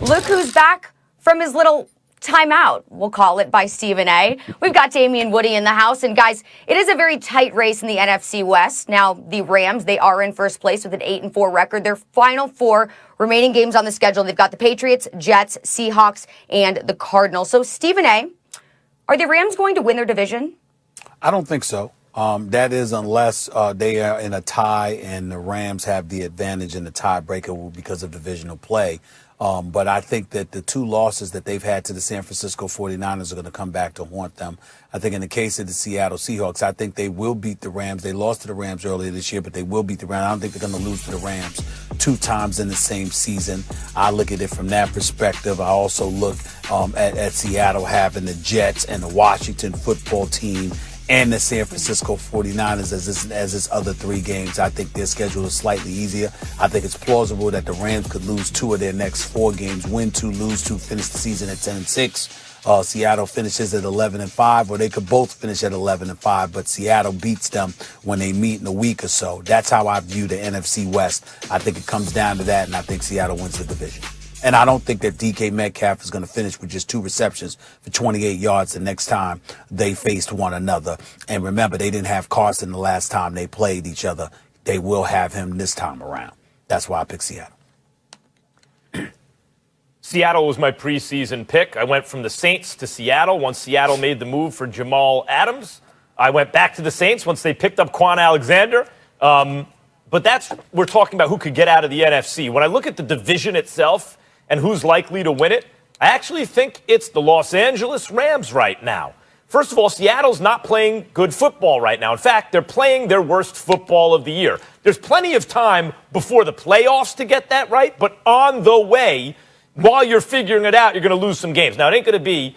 Look who's back from his little timeout, we'll call it, by Stephen A. We've got Damian Woody in the house. And guys, it is a very tight race in the NFC West. Now, the Rams, they are in first place with an 8-4 record. Their final 4 remaining games on the schedule, they've got the Patriots, Jets, Seahawks, and the Cardinals. So, Stephen A., are the Rams going to win their division? I don't think so. That is unless they are in a tie and the Rams have the advantage in the tiebreaker because of divisional play. But I think that the 2 losses that they've had to the San Francisco 49ers are going to come back to haunt them. I think in the case of the Seattle Seahawks, I think they will beat the Rams. They lost to the Rams earlier this year, but they will beat the Rams. I don't think they're going to lose to the Rams 2 times in the same season. I look at it from that perspective. I also look at Seattle having the Jets and the Washington football team and the San Francisco 49ers as its other 3 games. I think their schedule is slightly easier. I think it's plausible that the Rams could lose 2 of their next 4 games, win 2, lose 2, finish the season at 10-6. Seattle finishes at 11-5, or they could both finish at 11-5, but Seattle beats them when they meet in a week or so. That's how I view the NFC West. I think it comes down to that, and I think Seattle wins the division. And I don't think that DK Metcalf is going to finish with just 2 receptions for 28 yards the next time they faced one another. And remember, they didn't have Carson the last time they played each other. They will have him this time around. That's why I picked Seattle. Seattle was my preseason pick. I went from the Saints to Seattle once Seattle made the move for Jamal Adams. I went back to the Saints once they picked up Quan Alexander. But we're talking about who could get out of the NFC. When I look at the division itself and who's likely to win it, I actually think it's the Los Angeles Rams right now. First of all, Seattle's not playing good football right now. In fact, they're playing their worst football of the year. There's plenty of time before the playoffs to get that right, but on the way, while you're figuring it out, you're going to lose some games. Now, it ain't going to be,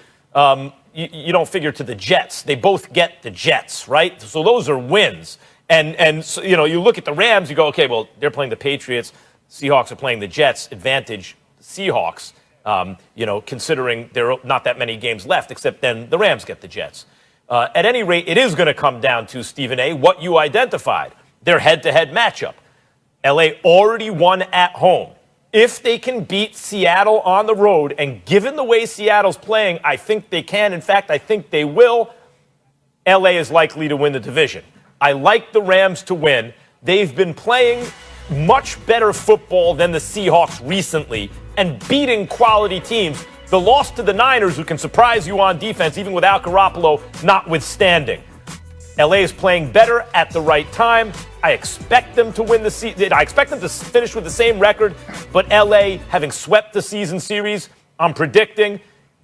you don't figure to the Jets. They both get the Jets, right? So those are wins. And so, you look at the Rams, you go, okay, well, they're playing the Patriots. Seahawks are playing the Jets. Advantage Seahawks, considering there are not that many games left, except then the Rams get the Jets. At any rate, it is going to come down to, Stephen A., what you identified, their head-to-head matchup. L.A. already won at home. If they can beat Seattle on the road, and given the way Seattle's playing, I think they can. In fact, I think they will. L.A. is likely to win the division. I like the Rams to win. They've been playing much better football than the Seahawks recently and beating quality teams. The loss to the Niners, who can surprise you on defense, even without Garoppolo, notwithstanding. LA is playing better at the right time. I expect them to win the season. I expect them to finish with the same record, but LA, having swept the season series, I'm predicting,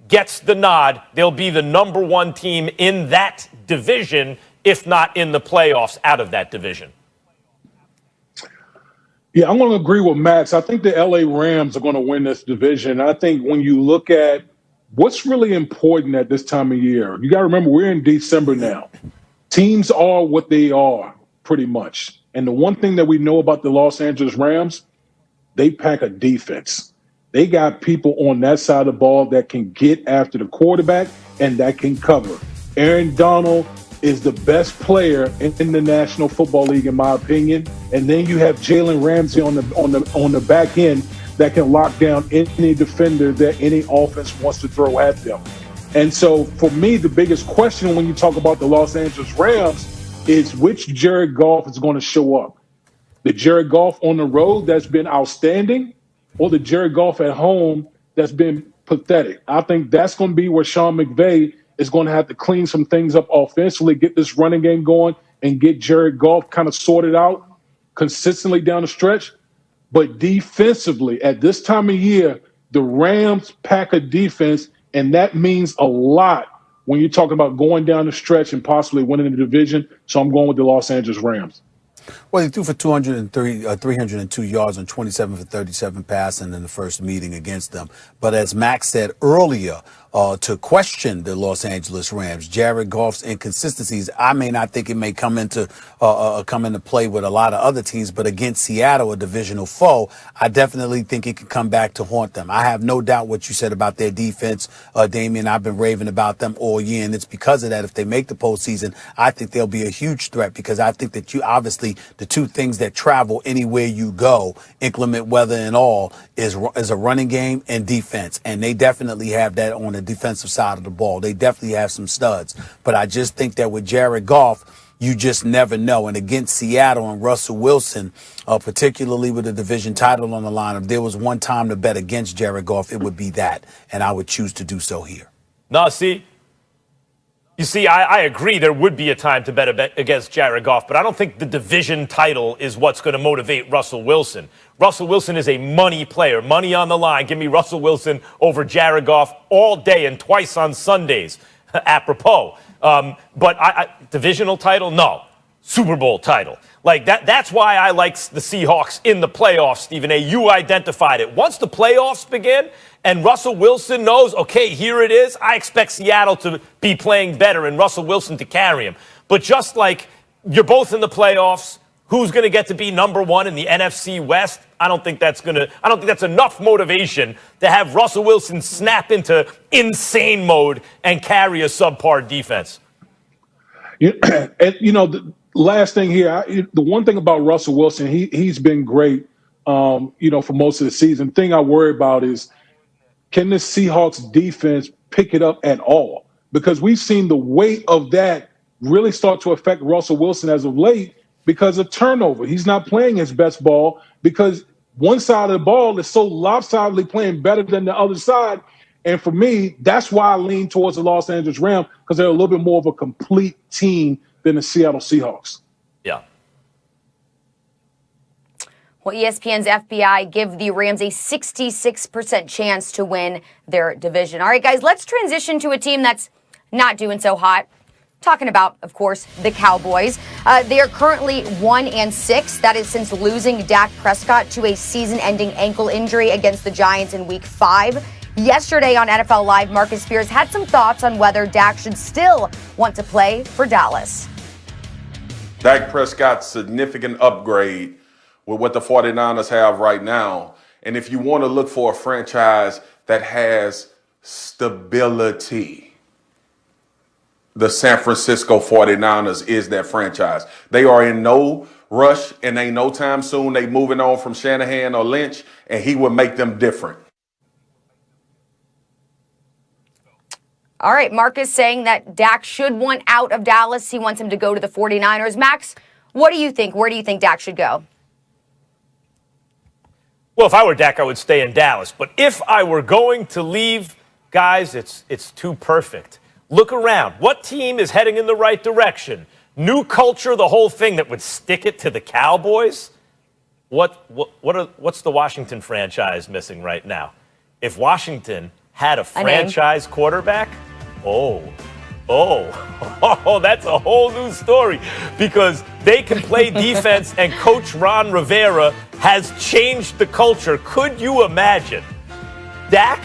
gets the nod. They'll be the number 1 team in that division, if not in the playoffs out of that division. Yeah, I'm going to agree with Max. I think the LA Rams are going to win this division. I think when you look at what's really important at this time of year, you got to remember we're in December now. Teams are what they are, pretty much. And the one thing that we know about the Los Angeles Rams, they pack a defense. They got people on that side of the ball that can get after the quarterback and that can cover. Aaron Donald is the best player in the National Football League, in my opinion. And then you have Jalen Ramsey on the back end that can lock down any defender that any offense wants to throw at them. And so for me, the biggest question when you talk about the Los Angeles Rams is which Jared Goff is going to show up. The Jared Goff on the road that's been outstanding, or the Jared Goff at home that's been pathetic. I think that's going to be where Sean McVay is going to have to clean some things up offensively, get this running game going, and get Jared Goff kind of sorted out consistently down the stretch. But defensively, at this time of year, the Rams pack a defense, and that means a lot when you're talking about going down the stretch and possibly winning the division. So I'm going with the Los Angeles Rams. Well, he threw for 302 yards on 27 for 37 passing in the first meeting against them. But as Max said earlier, to question the Los Angeles Rams, Jared Goff's inconsistencies, I may not think it may come into play with a lot of other teams, but against Seattle, a divisional foe, I definitely think it can come back to haunt them. I have no doubt what you said about their defense, Damian. I've been raving about them all year, and it's because of that. If they make the postseason, I think they'll be a huge threat because I think that you obviously me, the two things that travel anywhere you go, inclement weather and all, is a running game and defense. And they definitely have that on the defensive side of the ball. They definitely have some studs. But I just think that with Jared Goff, you just never know. And against Seattle and Russell Wilson, particularly with the division title on the line, if there was one time to bet against Jared Goff, it would be that. And I would choose to do so here. No, you see, I agree there would be a time to bet against Jared Goff, but I don't think the division title is what's going to motivate Russell Wilson. Russell Wilson is a money player, money on the line. Give me Russell Wilson over Jared Goff all day and twice on Sundays, apropos. But divisional title, no. Super Bowl title. Like that's why I like the Seahawks in the playoffs, Stephen A. You identified it. Once the playoffs begin and Russell Wilson knows, okay, here it is, I expect Seattle to be playing better and Russell Wilson to carry him. But just like you're both in the playoffs, who's going to get to be number one in the NFC West? I don't think that's enough motivation to have Russell Wilson snap into insane mode and carry a subpar defense. The last thing here, the one thing about Russell Wilson, he's been great, for most of the season. The thing I worry about is, can this Seahawks defense pick it up at all? Because we've seen the weight of that really start to affect Russell Wilson as of late because of turnover. He's not playing his best ball because one side of the ball is so lopsidedly playing better than the other side. And for me, that's why I lean towards the Los Angeles Rams, because they're a little bit more of a complete team than the Seattle Seahawks. Yeah. Well, ESPN's FBI give the Rams a 66% chance to win their division. All right, guys, let's transition to a team that's not doing so hot. Talking about, of course, the Cowboys. They are currently 1-6. That is since losing Dak Prescott to a season-ending ankle injury against the Giants in Week 5. Yesterday on NFL Live, Marcus Spears had some thoughts on whether Dak should still want to play for Dallas. Dak Prescott's significant upgrade with what the 49ers have right now. And if you want to look for a franchise that has stability, the San Francisco 49ers is that franchise. They are in no rush and ain't no time soon they moving on from Shanahan or Lynch, and he would make them different. All right, Marcus saying that Dak should want out of Dallas. He wants him to go to the 49ers. Max, what do you think? Where do you think Dak should go? Well, if I were Dak, I would stay in Dallas. But if I were going to leave, guys, it's too perfect. Look around. What team is heading in the right direction? New culture, the whole thing that would stick it to the Cowboys? What's the Washington franchise missing right now? If Washington had a franchise quarterback, that's a whole new story, because they can play defense and Coach Ron Rivera has changed the culture. Could you imagine Dak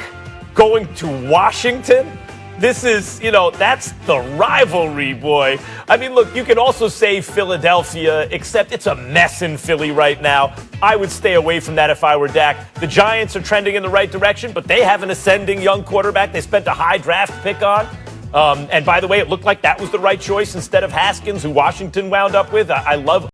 going to Washington? This is, that's the rivalry, boy. I mean, look, you can also say Philadelphia, except it's a mess in Philly right now. I would stay away from that if I were Dak. The Giants are trending in the right direction, but they have an ascending young quarterback they spent a high draft pick on. And by the way, it looked like that was the right choice instead of Haskins, who Washington wound up with. I love